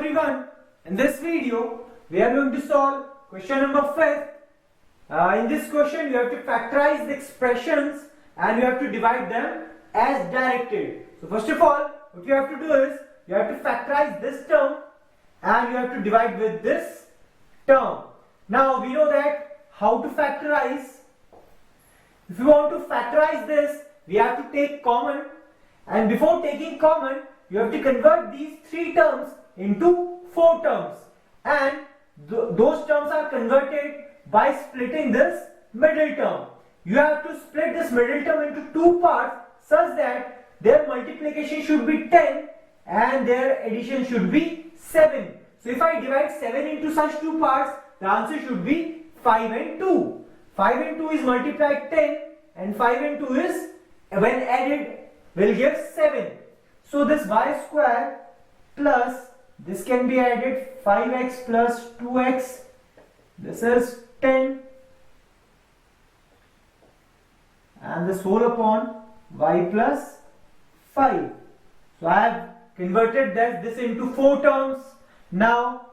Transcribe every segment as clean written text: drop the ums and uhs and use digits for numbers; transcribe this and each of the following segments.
everyone, in this video we are going to solve question number 5. In this question you have to factorize the expressions and you have to divide them as directed. So first of all what you have to do is you have to factorize this term and you have to divide with this term. Now we know that how to factorize. If you want to factorize this, we have to take common, and before taking common you have to convert these 3 terms into 4 terms, and those terms are converted by splitting this middle term. You have to split this middle term into 2 parts such that their multiplication should be 10 and their addition should be 7. So if I divide 7 into such 2 parts, the answer should be 5 and 2. 5 and 2 is multiplied 10 and 5 and 2 is, when added, will give 7. So this y square plus this can be added 5x plus 2x, this is 10, and this whole upon y plus 5. So I have converted this into 4 terms. Now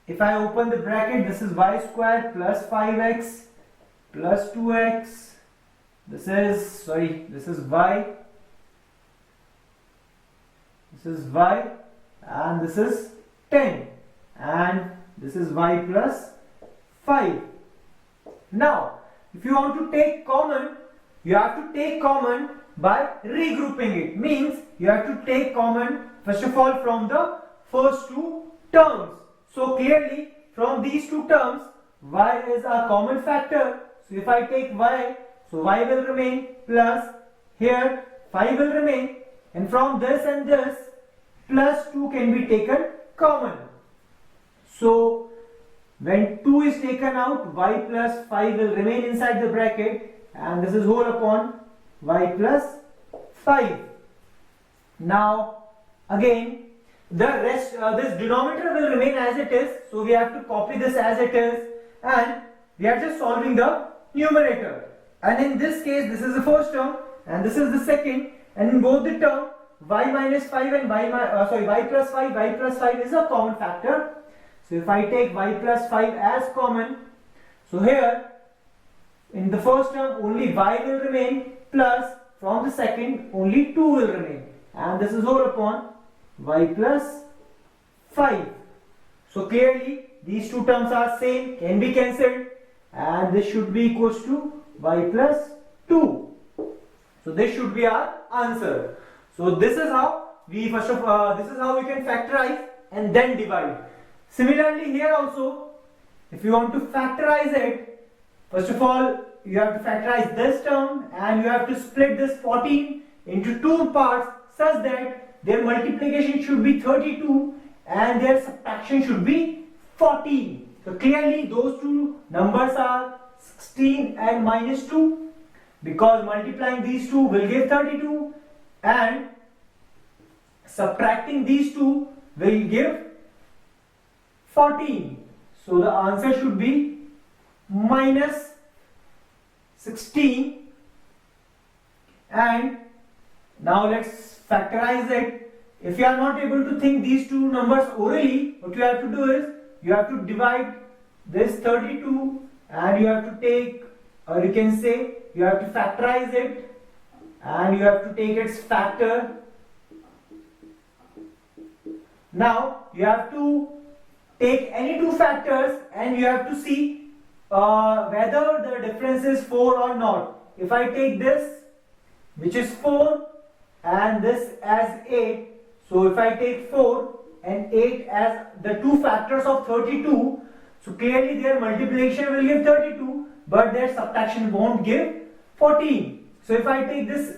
if I open the bracket, this is y square plus 5x plus 2x, this is y, this is y, and this is 10, and this is y plus 5. Now if you want to take common, you have to take common by regrouping it. Means you have to take common first of all from the first 2 terms. So clearly from these 2 terms y is a common factor. So if I take y, so y will remain plus here 5 will remain, and from this and this plus 2 can be taken common. So when 2 is taken out, y plus 5 will remain inside the bracket, and this is whole upon y plus 5. Now again the rest, this denominator will remain as it is, so we have to copy this as it is, and we are just solving the numerator. And in this case this is the first term and this is the second, and in both the term y minus 5 and y plus 5 is a common factor. So if I take y plus 5 as common, so here in the first term only y will remain, plus from the second only 2 will remain, and this is whole upon y plus 5. So clearly these 2 terms are same, can be cancelled, and this should be equals to y plus 2. So this should be our answer. So this is how we this is how we can factorize and then divide. Similarly here also, if you want to factorize it, first of all you have to factorize this term and you have to split this 14 into 2 parts such that their multiplication should be 32 and their subtraction should be 14. So clearly those 2 numbers are 16 and minus 2, because multiplying these 2 will give 32 and subtracting these 2 will give 14. So the answer should be minus 16. And now let's factorize it. If you are not able to think these 2 numbers orally, what you have to do is you have to divide this 32 and you have to take, or you can say you have to factorize it and you have to take its factor. Now you have to take any 2 factors and you have to see whether the difference is 4 or not. If I take this, which is 4, and this as 8, so if I take 4 and 8 as the 2 factors of 32, so clearly their multiplication will give 32 but their subtraction won't give 14. So if I take this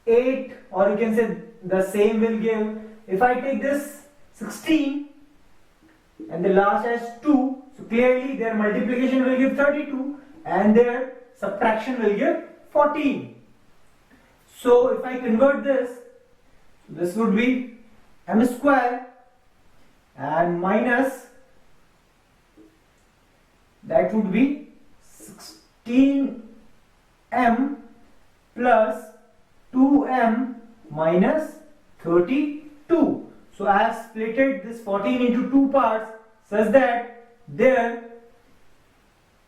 8, or you can say the same will give, if I take this 16 and the last as 2, so clearly their multiplication will give 32 and their subtraction will give 14. So if I convert this, this would be m square and minus, that would be 16m plus 2m minus 32. So I have splitted this 14 into two parts such that their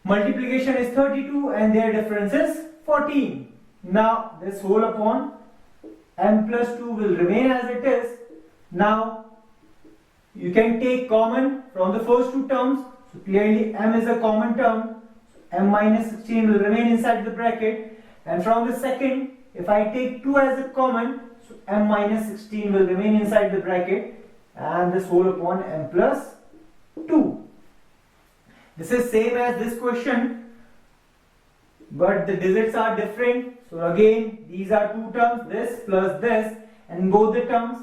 multiplication is 32 and their difference is 14. Now this whole upon m plus 2 will remain as it is. Now you can take common from the first two terms. So clearly m is a common term. So m minus 16 will remain inside the bracket. And from the second, if I take 2 as a common, so m minus 16 will remain inside the bracket. And this whole upon m plus 2. This is same as this question, but the digits are different. So again, these are two terms, this plus this, and both the terms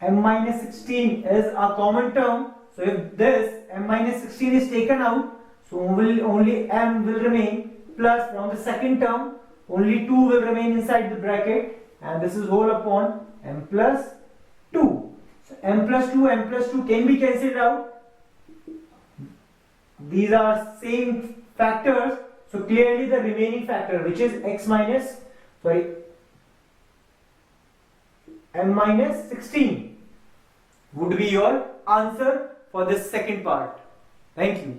m minus 16 is a common term. So if this m minus 16 is taken out, so only m will remain, plus from the second term only 2 will remain inside the bracket, and this is whole upon m plus 2. So m plus 2 can be cancelled out. These are same factors, so clearly the remaining factor, which is m minus 16, would be your answer for this second part. Thank you.